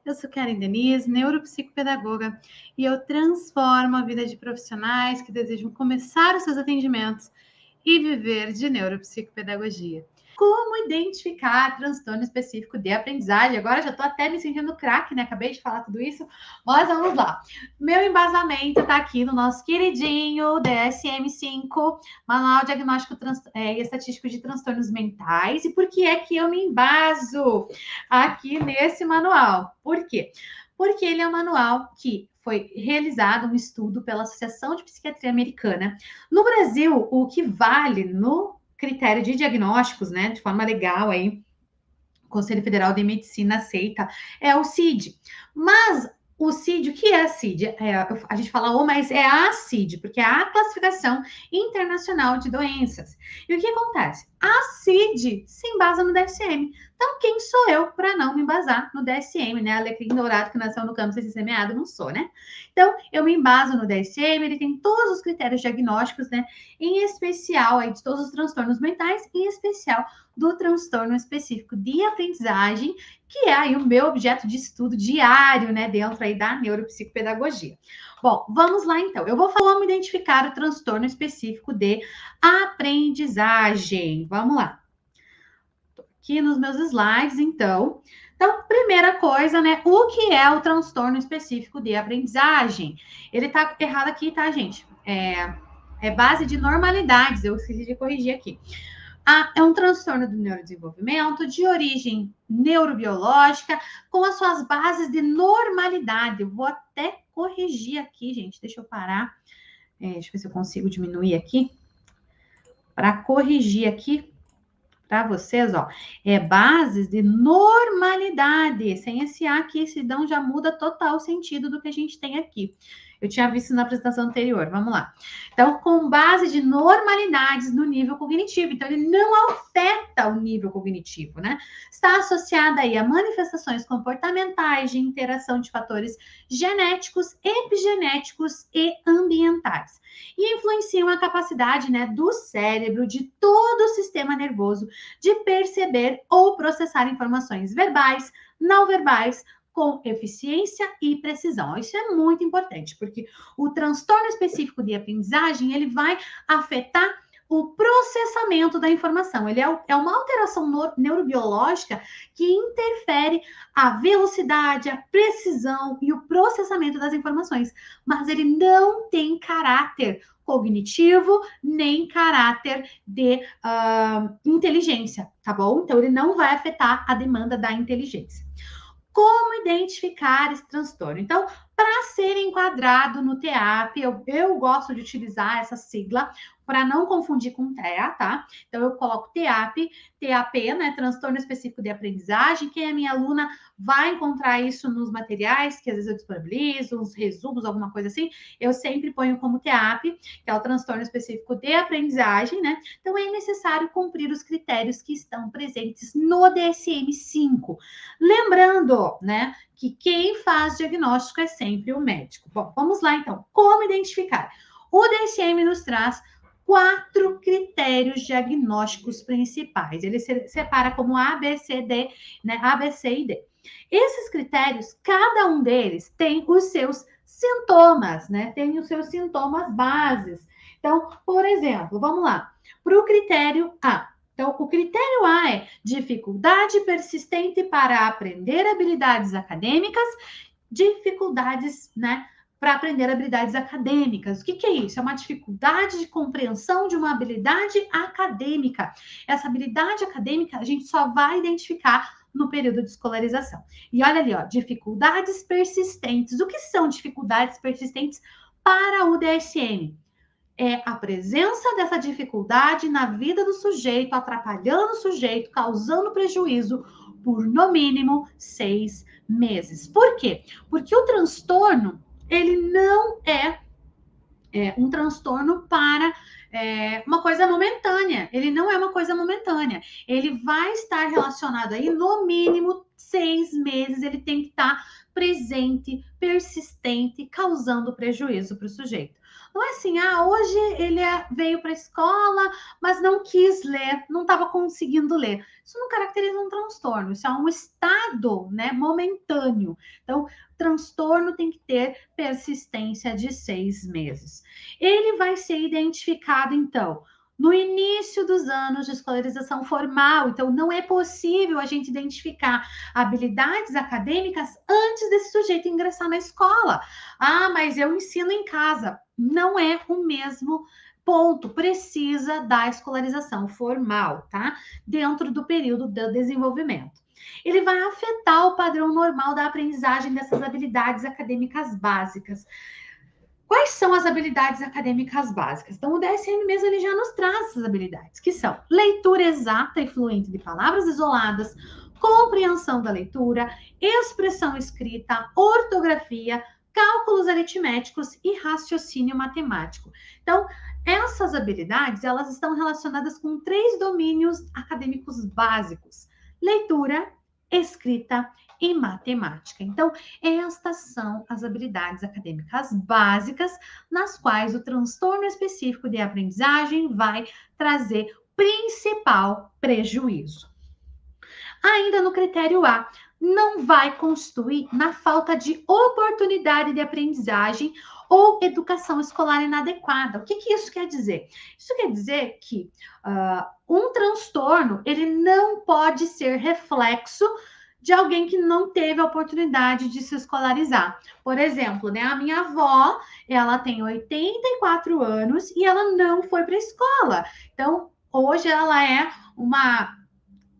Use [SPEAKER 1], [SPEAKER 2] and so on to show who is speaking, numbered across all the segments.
[SPEAKER 1] Eu sou Karen Denise, neuropsicopedagoga, e eu transformo a vida de profissionais que desejam começar os seus atendimentos e viver de neuropsicopedagogia. Como identificar transtorno específico de aprendizagem? Agora já estou até me sentindo craque, né? Acabei de falar tudo isso, mas vamos lá. Meu embasamento está aqui no nosso queridinho DSM-5, Manual Diagnóstico e Estatístico de Transtornos Mentais. E por que é que eu me embaso aqui nesse manual? Por quê? Porque ele é um manual que foi realizado um estudo pela Associação de Psiquiatria Americana. No Brasil, o que vale no critério de diagnósticos, né, de forma legal aí, o Conselho Federal de Medicina aceita, é o CID. Mas o CID, o que é a CID? A gente fala o, mas é a CID, porque é a Classificação Internacional de Doenças. E o que acontece? A CID se embasa no DSM. Então, quem sou eu para não me embasar no DSM, né? Alecrim dourado que nasceu no campo sem ser semeado, não sou, né? Então, eu me embaso no DSM, ele tem todos os critérios diagnósticos, né? Em especial, aí, de todos os transtornos mentais, em especial do transtorno específico de aprendizagem, que é aí o meu objeto de estudo diário, né, dentro aí da neuropsicopedagogia. Bom, vamos lá então. Eu vou falar como identificar o transtorno específico de aprendizagem. Vamos lá. Tô aqui nos meus slides, então. Então, primeira coisa, né, o que é o transtorno específico de aprendizagem? Ele tá errado aqui, tá, gente? É base de normalidades, eu esqueci de corrigir aqui. É um transtorno do neurodesenvolvimento de origem neurobiológica, com as suas bases de normalidade. Eu vou até corrigir aqui, gente. Deixa eu parar. Deixa eu ver se eu consigo diminuir aqui. Para corrigir aqui para vocês, ó. Bases de normalidade. Sem esse A aqui, senão já muda total o sentido do que a gente tem aqui. Eu tinha visto na apresentação anterior. Vamos lá. Então, com base de normalidades no nível cognitivo. Então, ele não afeta o nível cognitivo, né? Está associada aí a manifestações comportamentais de interação de fatores genéticos, epigenéticos e ambientais. E influenciam a capacidade, né, do cérebro, de todo o sistema nervoso, de perceber ou processar informações verbais, não verbais, com eficiência e precisão. Isso é muito importante, porque o transtorno específico de aprendizagem, ele vai afetar o processamento da informação. Ele é uma alteração neurobiológica que interfere a velocidade, a precisão e o processamento das informações, mas ele não tem caráter cognitivo, nem caráter de inteligência, tá bom? Então, ele não vai afetar a demanda da inteligência. Como identificar esse transtorno? Então, para ser enquadrado no TEAP, eu gosto de utilizar essa sigla para não confundir com TEA, tá? Então, eu coloco TAP, né? Transtorno específico de aprendizagem. Quem é minha aluna vai encontrar isso nos materiais, que às vezes eu disponibilizo, uns resumos, alguma coisa assim. Eu sempre ponho como TEAP, que é o transtorno específico de aprendizagem, né? Então, é necessário cumprir os critérios que estão presentes no DSM-5. Lembrando, né, que quem faz diagnóstico é sempre o médico. Bom, vamos lá então. Como identificar? O DSM nos traz 4 critérios diagnósticos principais. Ele se separa como A, B, C, D, né? A, B, C e D. Esses critérios, cada um deles tem os seus sintomas, né? Tem os seus sintomas bases. Então, por exemplo, vamos lá. Para o critério A. Então, o critério A é dificuldade persistente para aprender habilidades acadêmicas, dificuldades, né, para aprender habilidades acadêmicas. O que é isso? É uma dificuldade de compreensão de uma habilidade acadêmica. Essa habilidade acadêmica a gente só vai identificar no período de escolarização. E olha ali, ó, dificuldades persistentes. O que são dificuldades persistentes para o DSM? É a presença dessa dificuldade na vida do sujeito, atrapalhando o sujeito, causando prejuízo por no mínimo 6 meses. Por quê? Porque o transtorno, ele não é um transtorno para uma coisa momentânea. Ele não é uma coisa momentânea. Ele vai estar relacionado aí, no mínimo, 6 meses. Ele tem que estar presente, persistente, causando prejuízo para o sujeito. Não é assim, hoje ele veio para a escola, mas não quis ler, não estava conseguindo ler. Isso não caracteriza um transtorno, isso é um estado, né, momentâneo. Então, transtorno tem que ter persistência de 6 meses. Ele vai ser identificado, então, no início dos anos de escolarização formal. Então, não é possível a gente identificar habilidades acadêmicas antes desse sujeito ingressar na escola. Mas eu ensino em casa. Não é o mesmo ponto. Precisa da escolarização formal, tá? Dentro do período do desenvolvimento. Ele vai afetar o padrão normal da aprendizagem dessas habilidades acadêmicas básicas. Quais são as habilidades acadêmicas básicas? Então, o DSM mesmo ele já nos traz essas habilidades, que são leitura exata e fluente de palavras isoladas, compreensão da leitura, expressão escrita, ortografia, cálculos aritméticos e raciocínio matemático. Então, essas habilidades, elas estão relacionadas com 3 domínios acadêmicos básicos: leitura, escrita e matemática. Então, estas são as habilidades acadêmicas básicas nas quais o transtorno específico de aprendizagem vai trazer principal prejuízo. Ainda no critério A, não vai constituir na falta de oportunidade de aprendizagem ou educação escolar inadequada. O que isso quer dizer? Isso quer dizer que um transtorno ele não pode ser reflexo de alguém que não teve a oportunidade de se escolarizar. Por exemplo, né, a minha avó, ela tem 84 anos e ela não foi para a escola. Então, hoje ela é uma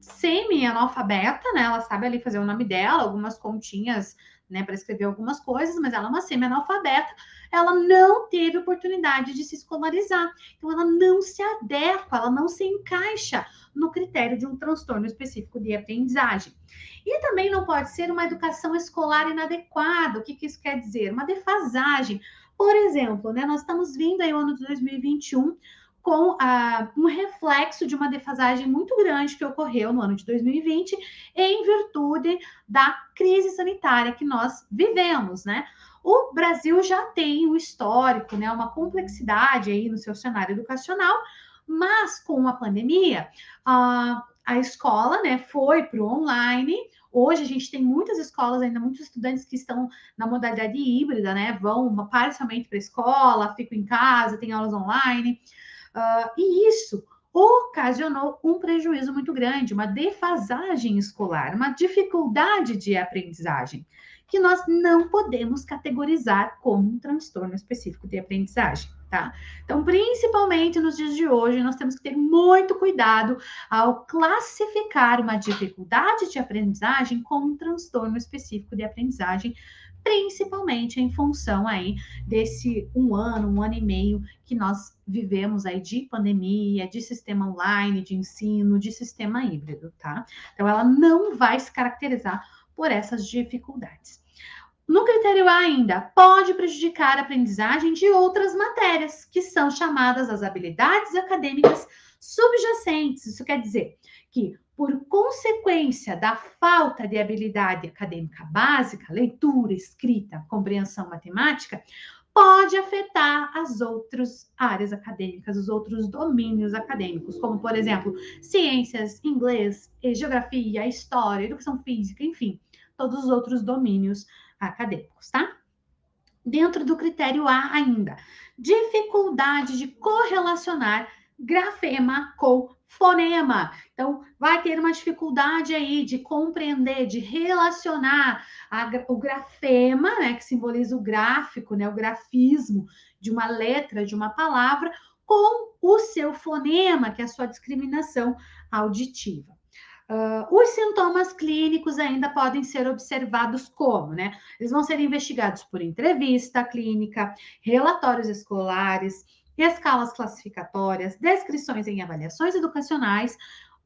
[SPEAKER 1] semi-analfabeta, né? Ela sabe ali fazer o nome dela, algumas continhas, né, para escrever algumas coisas, mas ela é uma semi-analfabeta. Ela não teve oportunidade de se escolarizar. Então, ela não se adequa, ela não se encaixa no critério de um transtorno específico de aprendizagem. E também não pode ser uma educação escolar inadequada. O que isso quer dizer? Uma defasagem. Por exemplo, né, nós estamos vindo aí o ano de 2021 com um reflexo de uma defasagem muito grande que ocorreu no ano de 2020 em virtude da crise sanitária que nós vivemos, né? O Brasil já tem um histórico, né, uma complexidade aí no seu cenário educacional, mas com a pandemia, a escola, né, foi para o online. Hoje a gente tem muitas escolas, ainda muitos estudantes que estão na modalidade híbrida, né, vão parcialmente para a escola, ficam em casa, tem aulas online. E isso ocasionou um prejuízo muito grande, uma defasagem escolar, uma dificuldade de aprendizagem, que nós não podemos categorizar como um transtorno específico de aprendizagem, tá? Então, principalmente nos dias de hoje, nós temos que ter muito cuidado ao classificar uma dificuldade de aprendizagem como um transtorno específico de aprendizagem, principalmente em função aí desse um ano e meio que nós vivemos aí de pandemia, de sistema online, de ensino, de sistema híbrido, tá? Então, ela não vai se caracterizar por essas dificuldades. No critério A ainda, pode prejudicar a aprendizagem de outras matérias, que são chamadas as habilidades acadêmicas subjacentes. Isso quer dizer que, por consequência da falta de habilidade acadêmica básica, leitura, escrita, compreensão matemática, pode afetar as outras áreas acadêmicas, os outros domínios acadêmicos, como, por exemplo, ciências, inglês, geografia, história, educação física, enfim, todos os outros domínios acadêmicos, tá? Dentro do critério A ainda, dificuldade de correlacionar grafema com fonema. Então, vai ter uma dificuldade aí de compreender, de relacionar o grafema, né, que simboliza o gráfico, né, o grafismo de uma letra, de uma palavra, com o seu fonema, que é a sua discriminação auditiva. Os sintomas clínicos ainda podem ser observados como, né? Eles vão ser investigados por entrevista clínica, relatórios escolares, escalas classificatórias, descrições em avaliações educacionais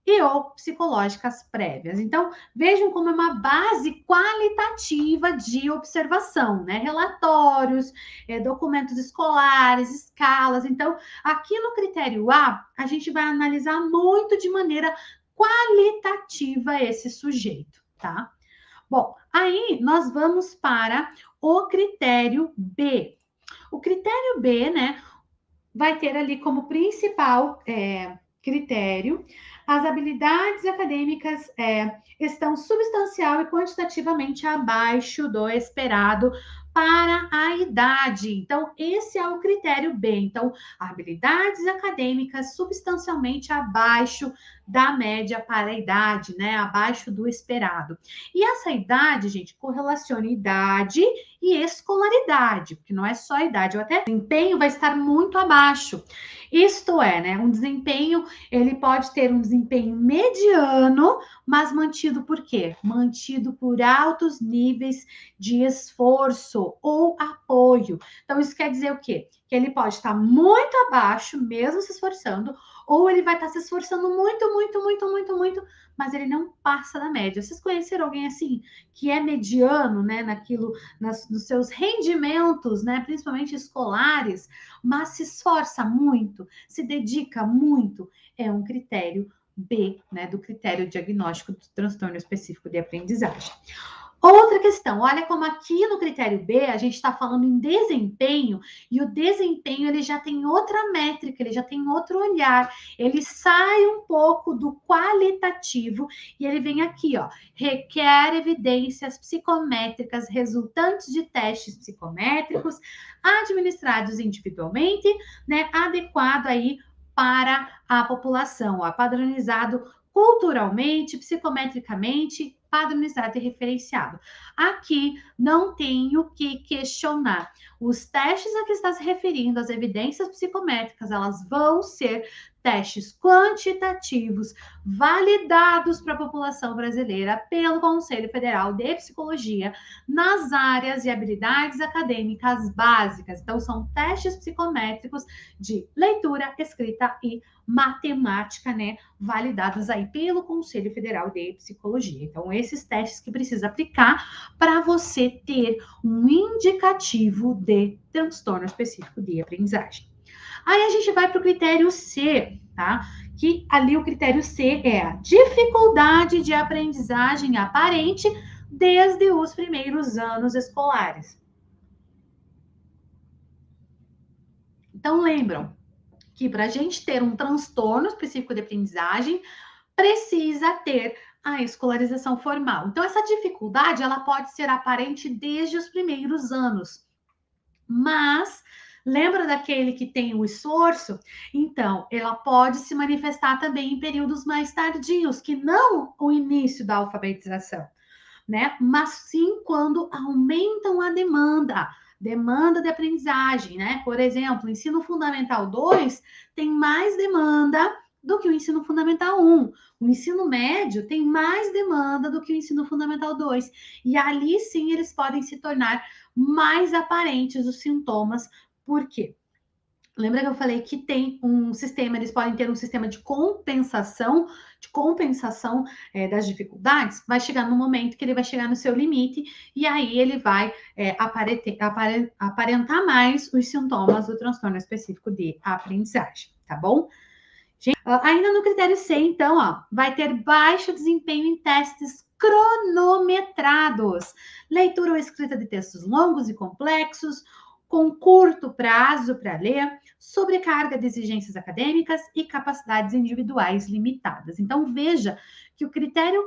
[SPEAKER 1] e ou psicológicas prévias. Então, vejam como é uma base qualitativa de observação, né? Relatórios, documentos escolares, escalas. Então, aqui no critério A, a gente vai analisar muito de maneira qualitativa esse sujeito, tá? Bom, Aí, nós vamos para o critério B. O critério B, né, vai ter ali como principal critério as habilidades acadêmicas estão substancial e quantitativamente abaixo do esperado para a idade. Então, esse é o critério B. Então, habilidades acadêmicas substancialmente abaixo da média para a idade, né? Abaixo do esperado. E essa idade, gente, correlaciona idade e escolaridade, porque não é só a idade, o até desempenho vai estar muito abaixo. Isto é, né? Um desempenho, ele pode ter um desempenho mediano, mas mantido por quê? Mantido por altos níveis de esforço ou apoio. Então, isso quer dizer o quê? Que ele pode estar muito abaixo, mesmo se esforçando, ou ele vai estar se esforçando muito, mas ele não passa da média. Vocês conheceram alguém assim, que é mediano, né, nos seus rendimentos, né, principalmente escolares, mas se esforça muito, se dedica muito? É um critério B, né, do critério diagnóstico do transtorno específico de aprendizagem. Outra questão, olha como aqui no critério B a gente está falando em desempenho, e o desempenho ele já tem outra métrica, ele já tem outro olhar, ele sai um pouco do qualitativo e ele vem aqui, ó, requer evidências psicométricas resultantes de testes psicométricos administrados individualmente, né, adequado aí para a população, ó, padronizado culturalmente, psicometricamente, padronizado e referenciado. Aqui não tenho que questionar. Os testes a que está se referindo, as evidências psicométricas, elas vão ser testes quantitativos validados para a população brasileira pelo Conselho Federal de Psicologia nas áreas e habilidades acadêmicas básicas. Então, são testes psicométricos de leitura, escrita e matemática, né, validados aí pelo Conselho Federal de Psicologia. Então, esses testes que precisa aplicar para você ter um indicativo de transtorno específico de aprendizagem. Aí a gente vai para o critério C, tá? Que ali o critério C é a dificuldade de aprendizagem aparente desde os primeiros anos escolares. Então, lembram que para a gente ter um transtorno específico de aprendizagem, precisa ter a escolarização formal. Então, essa dificuldade, ela pode ser aparente desde os primeiros anos. Mas, lembra daquele que tem o esforço? Então, ela pode se manifestar também em períodos mais tardios, que não o início da alfabetização, né? Mas sim quando aumentam a demanda de aprendizagem, né? Por exemplo, o ensino fundamental 2 tem mais demanda do que o ensino fundamental 1. O ensino médio tem mais demanda do que o ensino fundamental 2. E ali sim eles podem se tornar mais aparentes os sintomas. Por quê? Lembra que eu falei que tem um sistema, eles podem ter um sistema de compensação das dificuldades? Vai chegar no momento que ele vai chegar no seu limite, e aí ele vai aparentar mais os sintomas do transtorno específico de aprendizagem, tá bom? Gente, ainda no critério C, então, ó, vai ter baixo desempenho em testes cronometrados, leitura ou escrita de textos longos e complexos, com curto prazo para ler, sobrecarga de exigências acadêmicas e capacidades individuais limitadas. Então, veja que o critério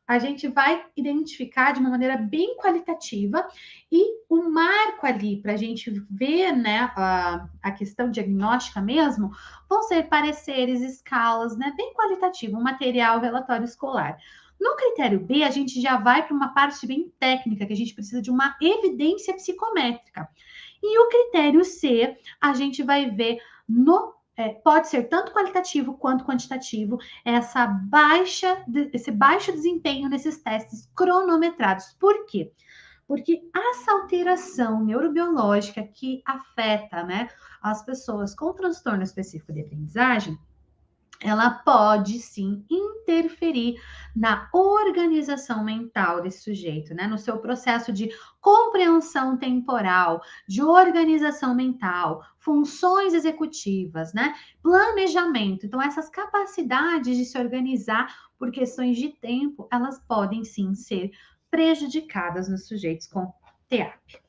[SPEAKER 1] a gente vai identificar de uma maneira bem qualitativa, e o marco ali para a gente ver, né, a questão diagnóstica mesmo, vão ser pareceres, escalas, né, bem qualitativo, um material, relatório escolar. No critério B, a gente já vai para uma parte bem técnica, que a gente precisa de uma evidência psicométrica. E o critério C, a gente vai ver pode ser tanto qualitativo quanto quantitativo, esse baixo desempenho nesses testes cronometrados. Por quê? Porque essa alteração neurobiológica que afeta, né, as pessoas com transtorno específico de aprendizagem, ela pode sim interferir na organização mental desse sujeito, né? No seu processo de compreensão temporal, de organização mental, funções executivas, né? Planejamento. Então, essas capacidades de se organizar por questões de tempo, elas podem sim ser prejudicadas nos sujeitos com TEAP.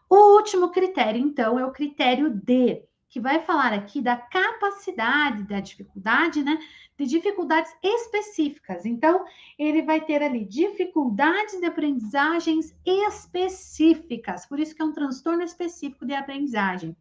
[SPEAKER 1] O último critério, então, é o critério D, que vai falar aqui da capacidade, da dificuldade, né? De dificuldades específicas. Então, ele vai ter ali dificuldades de aprendizagens específicas, por isso que é um transtorno específico de aprendizagem.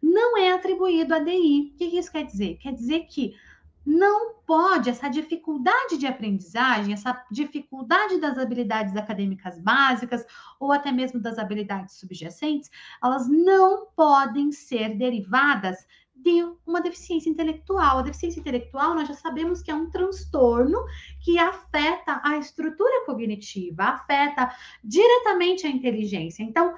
[SPEAKER 1] Não é atribuído a DI. O que isso quer dizer? Quer dizer que não pode, essa dificuldade de aprendizagem, essa dificuldade das habilidades acadêmicas básicas ou até mesmo das habilidades subjacentes, elas não podem ser derivadas de uma deficiência intelectual. A deficiência intelectual, nós já sabemos que é um transtorno que afeta a estrutura cognitiva, afeta diretamente a inteligência. Então,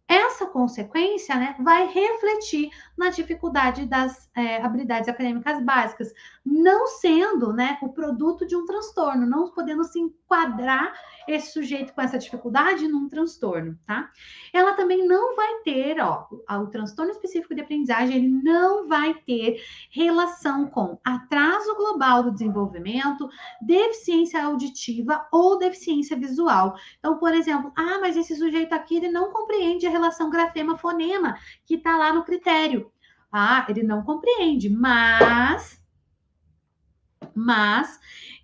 [SPEAKER 1] essa consequência, né, vai refletir na dificuldade das habilidades acadêmicas básicas, não sendo, né, o produto de um transtorno, não podendo se enquadrar esse sujeito com essa dificuldade num transtorno, tá? Ela também não vai ter, ó, o transtorno específico de aprendizagem, ele não vai ter relação com atraso global do desenvolvimento, deficiência auditiva ou deficiência visual. Então, por exemplo, mas esse sujeito aqui, ele não compreende a relação grafema-fonema que está lá no critério. Ele não compreende, mas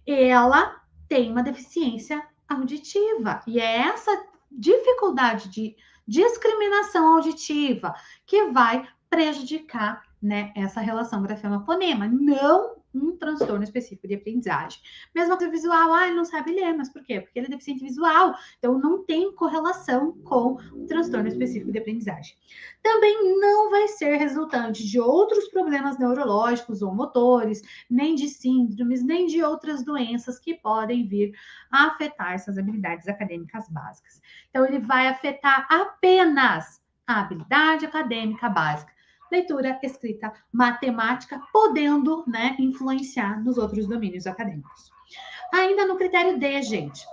[SPEAKER 1] ela tem uma deficiência auditiva. E é essa dificuldade de discriminação auditiva que vai prejudicar, né, essa relação grafema-fonema, não um transtorno específico de aprendizagem. Mesma coisa visual, ele não sabe ler, mas por quê? Porque ele é deficiente visual, então não tem correlação com o transtorno específico de aprendizagem. Também não vai ser resultante de outros problemas neurológicos ou motores, nem de síndromes, nem de outras doenças que podem vir a afetar essas habilidades acadêmicas básicas. Então, ele vai afetar apenas a habilidade acadêmica básica. Leitura, escrita, matemática, podendo, né, influenciar nos outros domínios acadêmicos. Ainda no critério D, gente,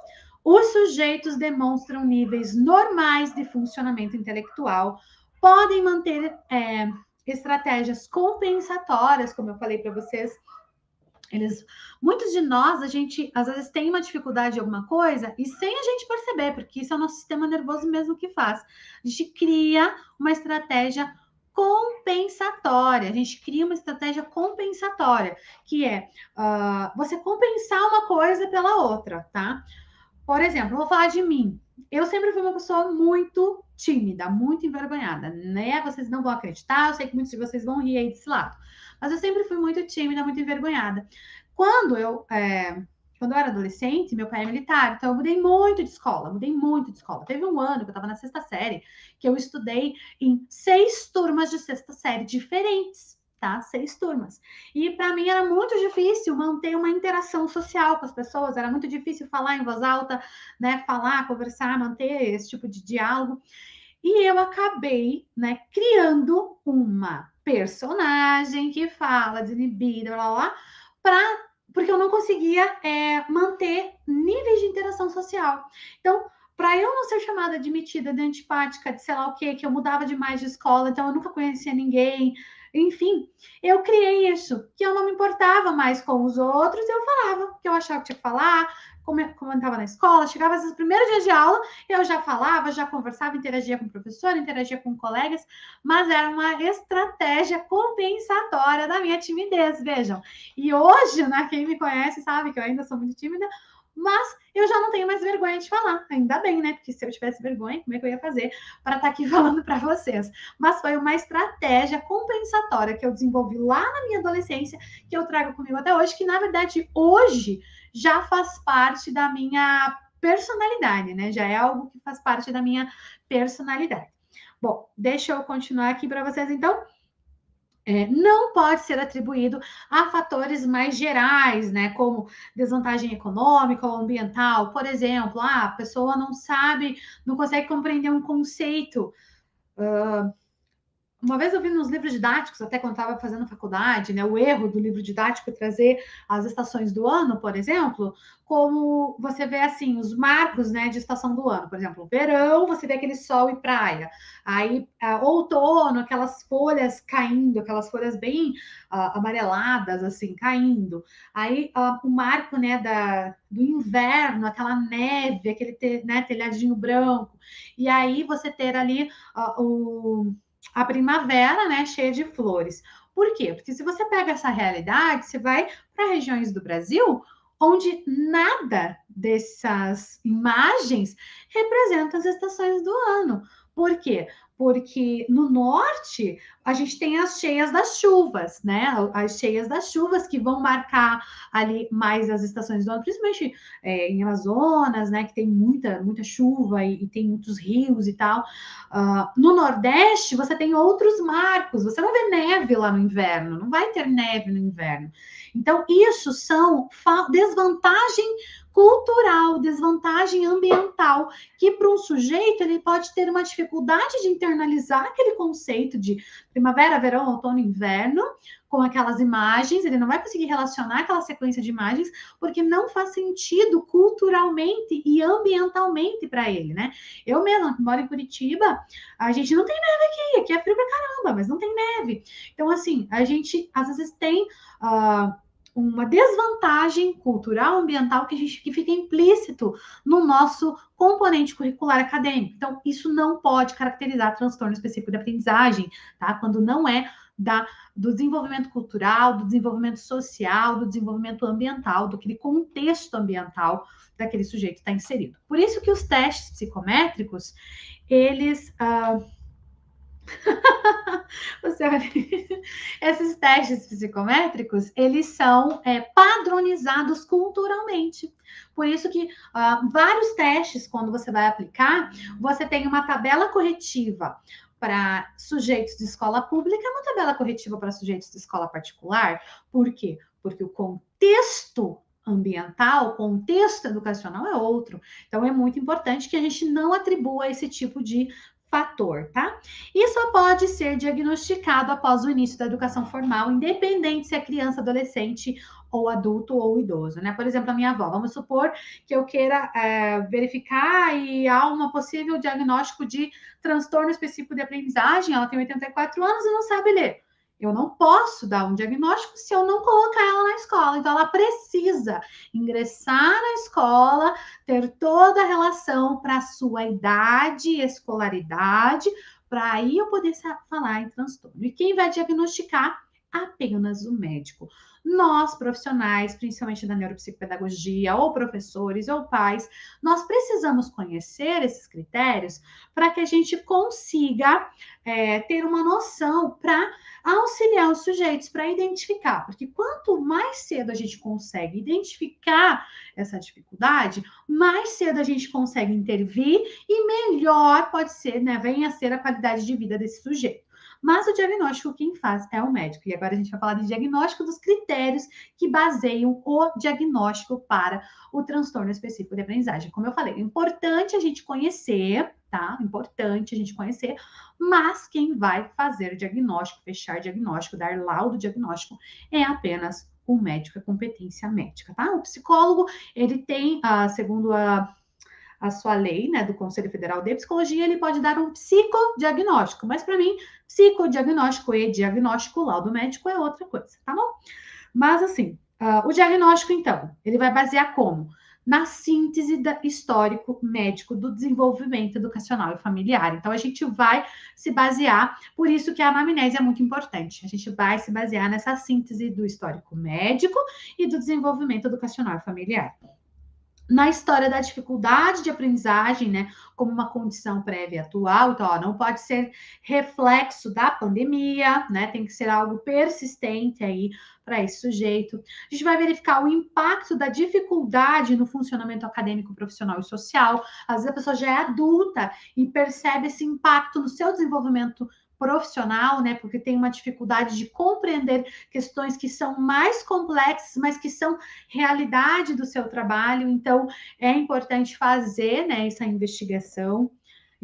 [SPEAKER 1] os sujeitos demonstram níveis normais de funcionamento intelectual, podem manter estratégias compensatórias, como eu falei para vocês. Muitos de nós, a gente às vezes tem uma dificuldade de alguma coisa e sem a gente perceber, porque isso é o nosso sistema nervoso mesmo que faz. A gente cria uma estratégia compensatória. A gente cria uma estratégia compensatória, que é você compensar uma coisa pela outra, tá? Por exemplo, vou falar de mim. Eu sempre fui uma pessoa muito tímida, muito envergonhada, né? Vocês não vão acreditar, eu sei que muitos de vocês vão rir aí desse lado. Mas eu sempre fui muito tímida, muito envergonhada. Quando eu era adolescente, meu pai é militar, então eu mudei muito de escola, Teve um ano que eu estava na 6ª série, que eu estudei em 6 turmas de 6ª série diferentes, tá? 6 turmas. E para mim era muito difícil manter uma interação social com as pessoas, era muito difícil falar em voz alta, né? Falar, conversar, manter esse tipo de diálogo. E eu acabei, né, criando uma personagem que fala desinibida, blá, blá, blá, porque eu não conseguia manter níveis de interação social. Então, para eu não ser chamada de metida, de antipática, de sei lá o quê, que eu mudava demais de escola, então eu nunca conhecia ninguém, enfim, eu criei isso, que eu não me importava mais com os outros, eu falava o que eu achava que tinha que falar, como eu estava na escola, chegava nos primeiros dias de aula, eu já falava, já conversava, interagia com o professor, interagia com colegas, mas era uma estratégia compensatória da minha timidez, vejam. E hoje, né, quem me conhece sabe que eu ainda sou muito tímida, mas eu já não tenho mais vergonha de falar. Ainda bem, né? Porque se eu tivesse vergonha, como é que eu ia fazer para estar aqui falando para vocês? Mas foi uma estratégia compensatória que eu desenvolvi lá na minha adolescência, que eu trago comigo até hoje, que na verdade hoje já faz parte da minha personalidade, né? Já é algo que faz parte da minha personalidade. Bom, deixa eu continuar aqui para vocês, então. Não pode ser atribuído a fatores mais gerais, né, como desvantagem econômica ou ambiental. Por exemplo, a pessoa não sabe, não consegue compreender um conceito Uma vez eu vi nos livros didáticos, até quando estava fazendo faculdade, né, o erro do livro didático é trazer as estações do ano, por exemplo, como você vê assim, os marcos, né, de estação do ano. Por exemplo, verão, você vê aquele sol e praia. Aí, outono, aquelas folhas caindo, aquelas folhas bem amareladas, assim, caindo. Aí, o marco, né, do inverno, aquela neve, aquele né, telhadinho branco. E aí, você ter ali a primavera, né, cheia de flores. Por quê? Porque se você pega essa realidade, você vai para regiões do Brasil onde nada dessas imagens representa as estações do ano. Por quê? Porque no norte a gente tem as cheias das chuvas, né? As cheias das chuvas que vão marcar ali mais as estações do ano, principalmente em Amazonas, né? Que tem muita chuva e tem muitos rios e tal. No Nordeste, você tem outros marcos. Você vai ver neve lá no inverno, não vai ter neve no inverno. Então, isso são desvantagem cultural, desvantagem ambiental, que para um sujeito ele pode ter uma dificuldade de internalizar aquele conceito de primavera, verão, outono, inverno, com aquelas imagens, ele não vai conseguir relacionar aquela sequência de imagens, porque não faz sentido culturalmente e ambientalmente para ele, né? Eu mesma, que moro em Curitiba, a gente não tem neve aqui é frio pra caramba, mas não tem neve. Então, assim, a gente às vezes tem uma desvantagem cultural, ambiental que fica implícito no nosso componente curricular acadêmico. Então, isso não pode caracterizar transtorno específico de aprendizagem, tá? Quando não é do desenvolvimento cultural, do desenvolvimento social, do desenvolvimento ambiental, do aquele contexto ambiental daquele sujeito está inserido. Por isso que os testes psicométricos, eles esses testes psicométricos, eles são padronizados culturalmente. Por isso que vários testes, quando você vai aplicar, você tem uma tabela corretiva para sujeitos de escola pública e uma tabela corretiva para sujeitos de escola particular. Por quê? Porque o contexto ambiental, o contexto educacional é outro. Então, é muito importante que a gente não atribua esse tipo de fator, tá? E só pode ser diagnosticado após o início da educação formal, independente se é criança, adolescente ou adulto ou idoso, né? Por exemplo, a minha avó, vamos supor que eu queira verificar e há um possível diagnóstico de transtorno específico de aprendizagem, ela tem 84 anos e não sabe ler. Eu não posso dar um diagnóstico se eu não colocar ela na escola. Então, ela precisa ingressar na escola, ter toda a relação para a sua idade, escolaridade, para aí eu poder falar em transtorno. E quem vai diagnosticar? Apenas o médico. Nós, profissionais, principalmente da neuropsicopedagogia, ou professores, ou pais, nós precisamos conhecer esses critérios para que a gente consiga ter uma noção para auxiliar os sujeitos para identificar, porque quanto mais cedo a gente consegue identificar essa dificuldade, mais cedo a gente consegue intervir e melhor pode ser, né, venha a ser a qualidade de vida desse sujeito. Mas o diagnóstico quem faz é o médico. E agora a gente vai falar de diagnóstico dos critérios que baseiam o diagnóstico para o transtorno específico de aprendizagem. Como eu falei, é importante a gente conhecer, tá? Importante a gente conhecer, mas quem vai fazer diagnóstico, fechar diagnóstico, dar laudo diagnóstico é apenas o médico, a competência médica, tá? O psicólogo, ele tem, segundo a sua lei, né, do Conselho Federal de Psicologia, ele pode dar um psicodiagnóstico, mas para mim, psicodiagnóstico e diagnóstico, laudo médico é outra coisa, tá bom? Mas assim, o diagnóstico, então, ele vai basear como? Na síntese histórico médico do desenvolvimento educacional e familiar. Então, a gente vai se basear, por isso que a anamnese é muito importante. A gente vai se basear nessa síntese do histórico médico e do desenvolvimento educacional e familiar. Na história da dificuldade de aprendizagem, né, como uma condição prévia atual, então, ó, não pode ser reflexo da pandemia, né, tem que ser algo persistente aí para esse sujeito. A gente vai verificar o impacto da dificuldade no funcionamento acadêmico, profissional e social. Às vezes a pessoa já é adulta e percebe esse impacto no seu desenvolvimento profissional, né? Porque tem uma dificuldade de compreender questões que são mais complexas, mas que são realidade do seu trabalho. Então, é importante fazer, né, essa investigação.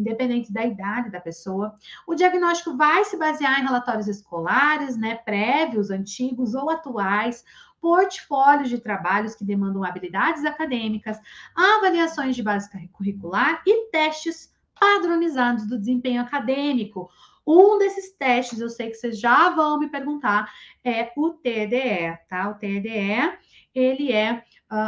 [SPEAKER 1] independente da idade da pessoa. O diagnóstico vai se basear em relatórios escolares, né, prévios, antigos ou atuais, portfólios de trabalhos que demandam habilidades acadêmicas, avaliações de base curricular e testes padronizados do desempenho acadêmico. Um desses testes, eu sei que vocês já vão me perguntar, é o TDE, tá? O TDE, ele é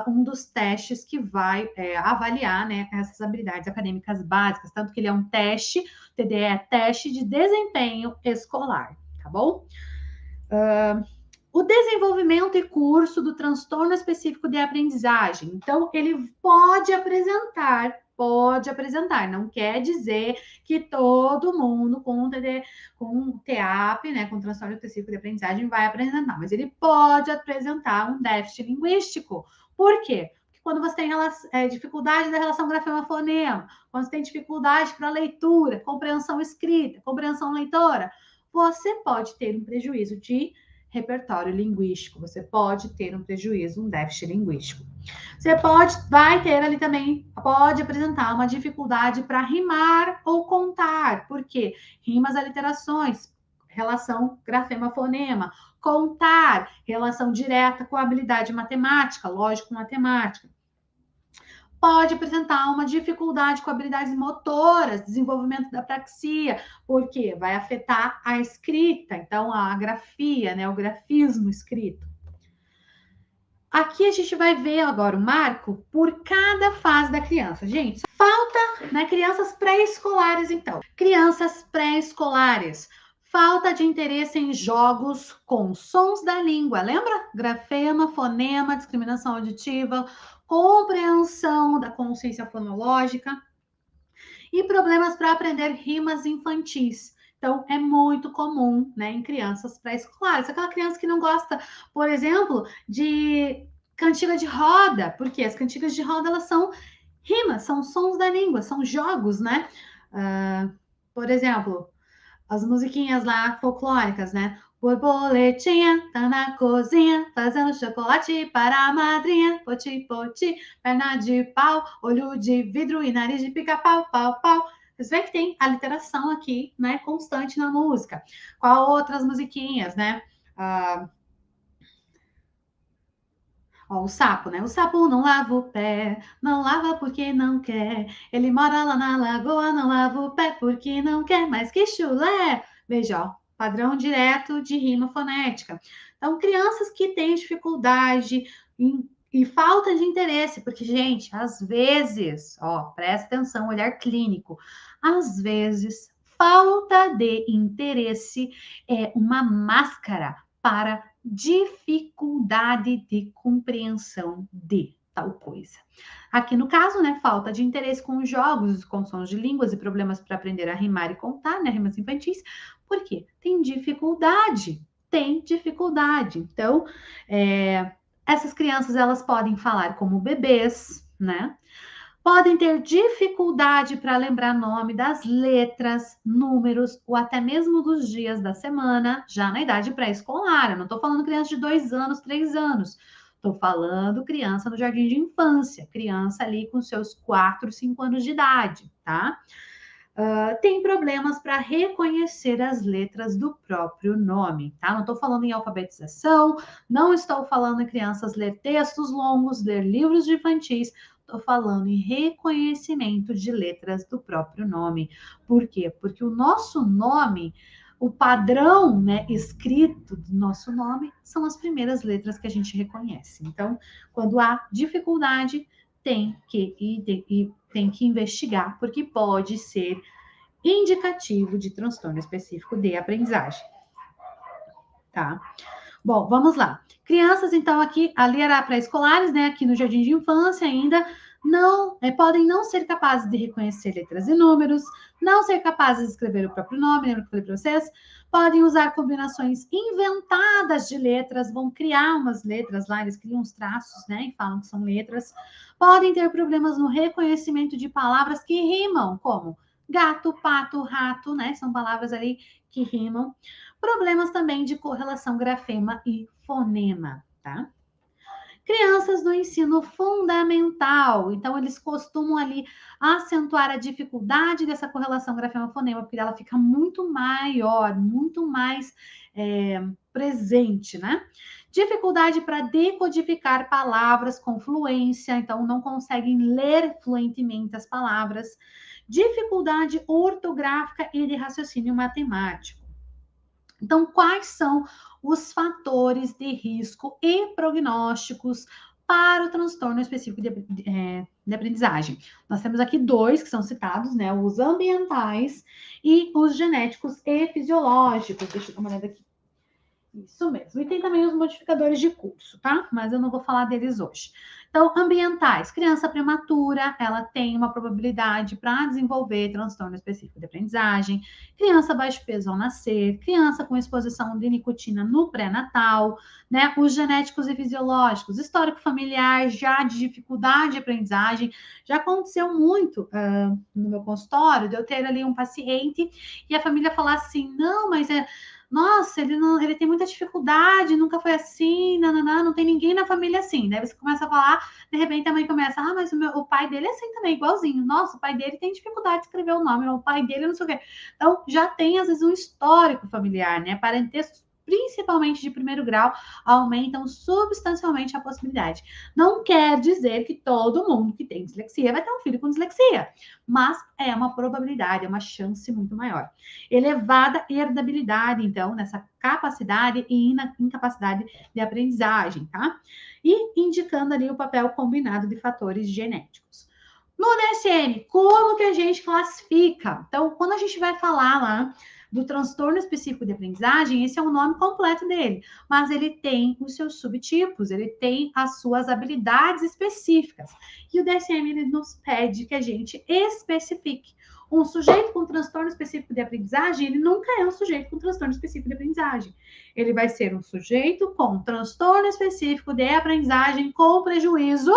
[SPEAKER 1] um dos testes que vai avaliar, né, essas habilidades acadêmicas básicas, tanto que ele é um teste, o TDE é teste de desempenho escolar, tá bom? O desenvolvimento e curso do transtorno específico de aprendizagem. Então, ele pode apresentar, não quer dizer que todo mundo com TAP, né, com transtorno específico de aprendizagem, vai apresentar, mas ele pode apresentar um déficit linguístico. Por quê? Porque quando você tem dificuldade da relação grafema-fonema, quando você tem dificuldade para leitura, compreensão escrita, compreensão leitora, você pode ter um prejuízo de repertório linguístico, você pode ter um prejuízo, um déficit linguístico. Você vai ter ali também, pode apresentar uma dificuldade para rimar ou contar, porque rimas, aliterações, relação grafema-fonema, contar, relação direta com a habilidade matemática, lógico-matemática. Pode apresentar uma dificuldade com habilidades motoras, desenvolvimento da praxia, porque vai afetar a escrita, então a grafia, né, o grafismo escrito. Aqui a gente vai ver agora o marco por cada fase da criança. Gente, falta, né, crianças pré-escolares, então. Crianças pré-escolares. Falta de interesse em jogos com sons da língua. Lembra? Grafema, fonema, discriminação auditiva, compreensão da consciência fonológica e problemas para aprender rimas infantis. Então, é muito comum, né, em crianças pré-escolares. Aquela criança que não gosta, por exemplo, de cantiga de roda, porque as cantigas de roda, elas são rimas, são sons da língua, são jogos, né? Por exemplo, as musiquinhas lá folclóricas, né? Borboletinha tá na cozinha, fazendo chocolate para a madrinha. Poti, poti, perna de pau, olho de vidro e nariz de pica-pau, pau, pau. Vocês veem que tem aliteração aqui, né? Constante na música. Qual outras musiquinhas, né? Ó, o sapo, né? O sapo não lava o pé, não lava porque não quer. Ele mora lá na lagoa, não lava o pé porque não quer. Mas que chulé! Veja, ó, padrão direto de rima fonética. Então, crianças que têm dificuldade e falta de interesse, porque, gente, às vezes, ó, presta atenção, olhar clínico, às vezes, falta de interesse é uma máscara para dificuldade de compreensão de tal coisa. Aqui no caso, né, falta de interesse com os jogos, com sons de línguas e problemas para aprender a rimar e contar, né, rimas infantis, porque tem dificuldade. Então, essas crianças, elas podem falar como bebês, né? Podem ter dificuldade para lembrar nome das letras, números ou até mesmo dos dias da semana, já na idade pré-escolar. Eu não estou falando criança de 2 anos, 3 anos. Estou falando criança no jardim de infância, criança ali com seus 4, 5 anos de idade, tá? Tem problemas para reconhecer as letras do próprio nome, tá? Não estou falando em alfabetização, não estou falando em crianças ler textos longos, ler livros de infantis, estou falando em reconhecimento de letras do próprio nome. Por quê? Porque o nosso nome, o padrão, né, escrito do nosso nome, são as primeiras letras que a gente reconhece. Então, quando há dificuldade, tem que investigar, porque pode ser indicativo de transtorno específico de aprendizagem. Tá? Bom, vamos lá. Crianças, então, aqui, ali era pré-escolares, né? Aqui no jardim de infância ainda podem não ser capazes de reconhecer letras e números, não ser capazes de escrever o próprio nome, lembra que eu falei para vocês? Podem usar combinações inventadas de letras, vão criar umas letras lá, eles criam uns traços, né? E falam que são letras. Podem ter problemas no reconhecimento de palavras que rimam, como gato, pato, rato, né? São palavras ali que rimam. Problemas também de correlação grafema e fonema, tá? Crianças do ensino fundamental, então eles costumam ali acentuar a dificuldade dessa correlação grafema-fonema, porque ela fica muito maior, muito mais presente, né? Dificuldade para decodificar palavras com fluência, então não conseguem ler fluentemente as palavras. Dificuldade ortográfica e de raciocínio matemático. Então, quais são os fatores de risco e prognósticos para o transtorno específico de aprendizagem? Nós temos aqui dois que são citados, né? Os ambientais e os genéticos e fisiológicos. Deixa eu dar uma olhada aqui. Isso mesmo. E tem também os modificadores de curso, tá? Mas eu não vou falar deles hoje. Então, ambientais. Criança prematura, ela tem uma probabilidade para desenvolver transtorno específico de aprendizagem. Criança baixo peso ao nascer. Criança com exposição de nicotina no pré-natal, né? Os genéticos e fisiológicos. Histórico familiar já de dificuldade de aprendizagem. Já aconteceu muito no meu consultório de eu ter ali um paciente e a família falar assim, não, mas nossa, ele tem muita dificuldade, nunca foi assim, não tem ninguém na família assim. Daí você começa a falar, de repente a mãe começa, mas o pai dele é assim também, igualzinho. Nossa, o pai dele tem dificuldade de escrever o nome, o pai dele não sei o quê. Então, já tem, às vezes, um histórico familiar, né? Parentescos, principalmente de primeiro grau, aumentam substancialmente a possibilidade. Não quer dizer que todo mundo que tem dislexia vai ter um filho com dislexia, mas é uma probabilidade, é uma chance muito maior. Elevada herdabilidade, então, nessa capacidade e incapacidade de aprendizagem, tá? E indicando ali o papel combinado de fatores genéticos. No DSM, como que a gente classifica? Então, quando a gente vai falar lá do transtorno específico de aprendizagem, esse é o nome completo dele, mas ele tem os seus subtipos, ele tem as suas habilidades específicas. E o DSM ele nos pede que a gente especifique. Um sujeito com transtorno específico de aprendizagem, ele nunca é um sujeito com transtorno específico de aprendizagem. Ele vai ser um sujeito com transtorno específico de aprendizagem com prejuízo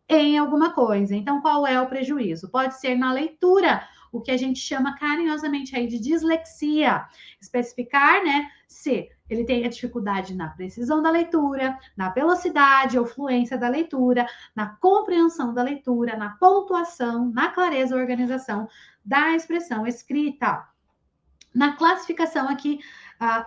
[SPEAKER 1] em alguma coisa. Então, qual é o prejuízo? Pode ser na leitura, o que a gente chama carinhosamente aí de dislexia. Especificar, né, se ele tem a dificuldade na precisão da leitura, na velocidade ou fluência da leitura, na compreensão da leitura, na pontuação, na clareza ou organização da expressão escrita. Na classificação aqui,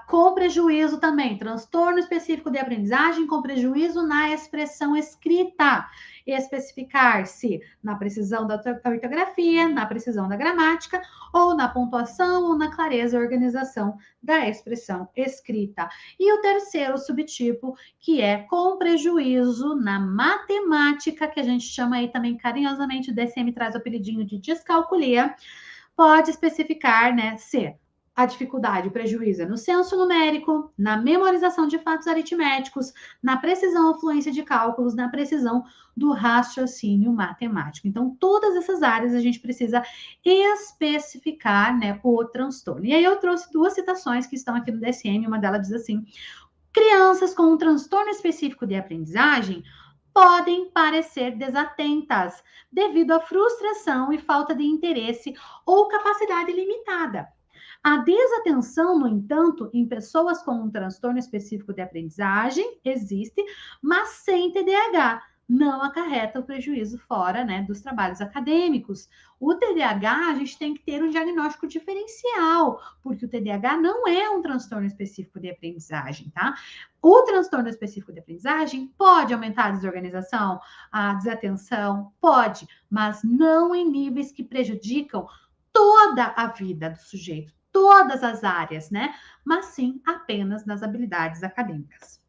[SPEAKER 1] com prejuízo também, transtorno específico de aprendizagem com prejuízo na expressão escrita. Especificar-se na precisão da ortografia, na precisão da gramática, ou na pontuação, ou na clareza e organização da expressão escrita. E o terceiro subtipo, que é com prejuízo na matemática, que a gente chama aí também carinhosamente, o DSM traz o apelidinho de descalculia, pode especificar, né, se a dificuldade, o prejuízo é no senso numérico, na memorização de fatos aritméticos, na precisão ou fluência de cálculos, na precisão do raciocínio matemático. Então, todas essas áreas a gente precisa especificar, né, o transtorno. E aí eu trouxe duas citações que estão aqui no DSM, uma delas diz assim: crianças com um transtorno específico de aprendizagem podem parecer desatentas devido à frustração e falta de interesse ou capacidade limitada. A desatenção, no entanto, em pessoas com um transtorno específico de aprendizagem existe, mas sem TDAH. Não acarreta o prejuízo fora, né, dos trabalhos acadêmicos. O TDAH, a gente tem que ter um diagnóstico diferencial, porque o TDAH não é um transtorno específico de aprendizagem, tá? O transtorno específico de aprendizagem pode aumentar a desorganização, a desatenção, pode, mas não em níveis que prejudicam toda a vida do sujeito, todas as áreas, né? Mas sim apenas nas habilidades acadêmicas.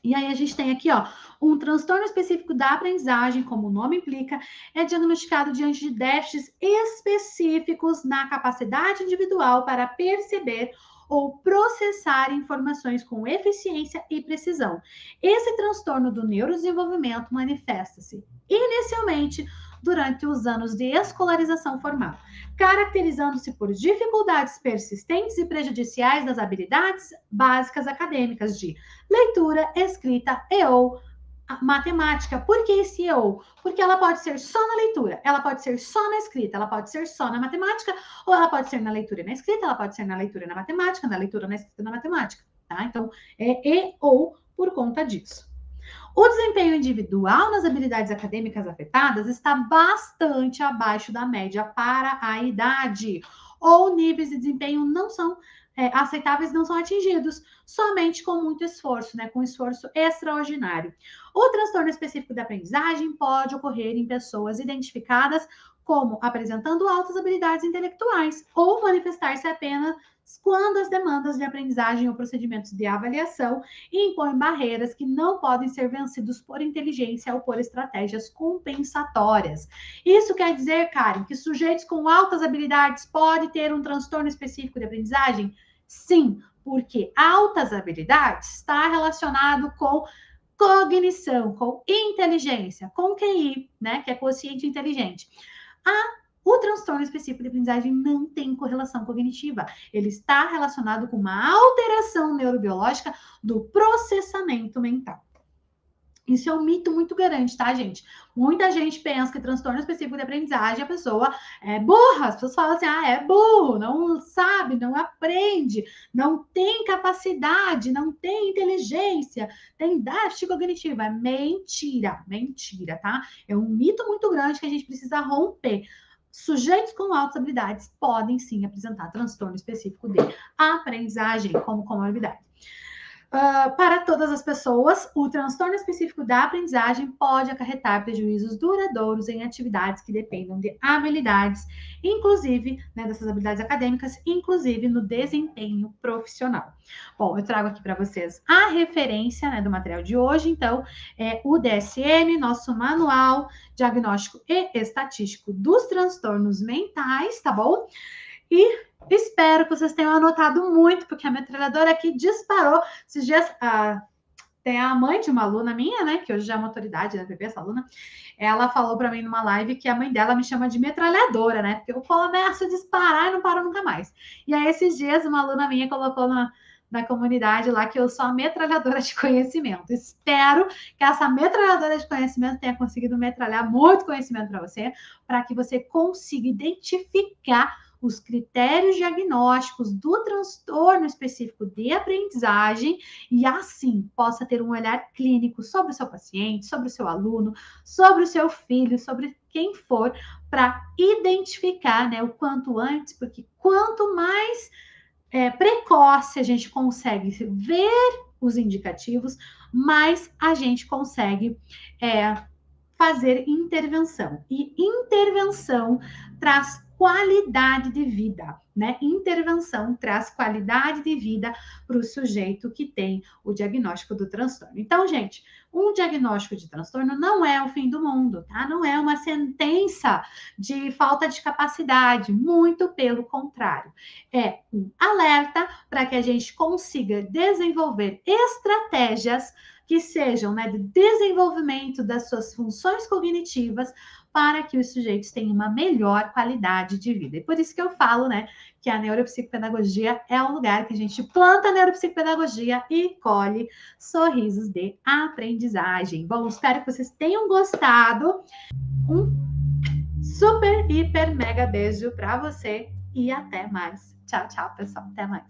[SPEAKER 1] E aí a gente tem aqui, ó, um transtorno específico da aprendizagem, como o nome implica, é diagnosticado diante de déficits específicos na capacidade individual para perceber ou processar informações com eficiência e precisão. Esse transtorno do neurodesenvolvimento manifesta-se inicialmente durante os anos de escolarização formal, caracterizando-se por dificuldades persistentes e prejudiciais das habilidades básicas acadêmicas de leitura, escrita e ou matemática. Por que esse e ou? Porque ela pode ser só na leitura, ela pode ser só na escrita, ela pode ser só na matemática, ou ela pode ser na leitura e na escrita, ela pode ser na leitura e na matemática, na leitura, na escrita e na matemática, tá? Então, é e ou por conta disso. O desempenho individual nas habilidades acadêmicas afetadas está bastante abaixo da média para a idade, ou níveis de desempenho não são aceitáveis, não são atingidos, somente com muito esforço, né, com esforço extraordinário. O transtorno específico da aprendizagem pode ocorrer em pessoas identificadas como apresentando altas habilidades intelectuais ou manifestar-se apenas quando as demandas de aprendizagem ou procedimentos de avaliação impõem barreiras que não podem ser vencidos por inteligência ou por estratégias compensatórias. Isso quer dizer, Karen, que sujeitos com altas habilidades podem ter um transtorno específico de aprendizagem? Sim, porque altas habilidades está relacionado com cognição, com inteligência, com QI, né, que é quociente inteligente. O transtorno específico de aprendizagem não tem correlação cognitiva. Ele está relacionado com uma alteração neurobiológica do processamento mental. Isso é um mito muito grande, tá, gente? Muita gente pensa que transtorno específico de aprendizagem a pessoa é burra. As pessoas falam assim, é burro, não sabe, não aprende, não tem capacidade, não tem inteligência, tem déficit cognitivo. É mentira, mentira, tá? É um mito muito grande que a gente precisa romper. Sujeitos com altas habilidades podem sim apresentar transtorno específico de aprendizagem como comorbidade. Para todas as pessoas, o transtorno específico da aprendizagem pode acarretar prejuízos duradouros em atividades que dependam de habilidades, inclusive, né, dessas habilidades acadêmicas, inclusive no desempenho profissional. Bom, eu trago aqui para vocês a referência, né, do material de hoje, então, é o DSM, nosso manual diagnóstico e estatístico dos transtornos mentais, tá bom? E espero que vocês tenham anotado muito, porque a metralhadora aqui disparou. Esses dias, tem a mãe de uma aluna minha, né, que hoje já é uma autoridade da PP, essa aluna, ela falou para mim numa live que a mãe dela me chama de metralhadora, né, porque eu começo a disparar e não paro nunca mais. E aí, esses dias, uma aluna minha colocou na comunidade lá que eu sou a metralhadora de conhecimento. Espero que essa metralhadora de conhecimento tenha conseguido metralhar muito conhecimento para que você consiga identificar os critérios diagnósticos do transtorno específico de aprendizagem e assim possa ter um olhar clínico sobre o seu paciente, sobre o seu aluno, sobre o seu filho, sobre quem for, para identificar, né, o quanto antes, porque quanto mais precoce a gente consegue ver os indicativos, mais a gente consegue fazer intervenção. E intervenção traz qualidade de vida, né? Intervenção traz qualidade de vida para o sujeito que tem o diagnóstico do transtorno. Então, gente, um diagnóstico de transtorno não é o fim do mundo, tá? Não é uma sentença de falta de capacidade, muito pelo contrário. É um alerta para que a gente consiga desenvolver estratégias que sejam, né, de desenvolvimento das suas funções cognitivas para que os sujeitos tenham uma melhor qualidade de vida. E por isso que eu falo, né, que a neuropsicopedagogia é um lugar que a gente planta neuropsicopedagogia e colhe sorrisos de aprendizagem. Bom, espero que vocês tenham gostado. Um super, hiper, mega beijo para você e até mais. Tchau, tchau, pessoal. Até mais.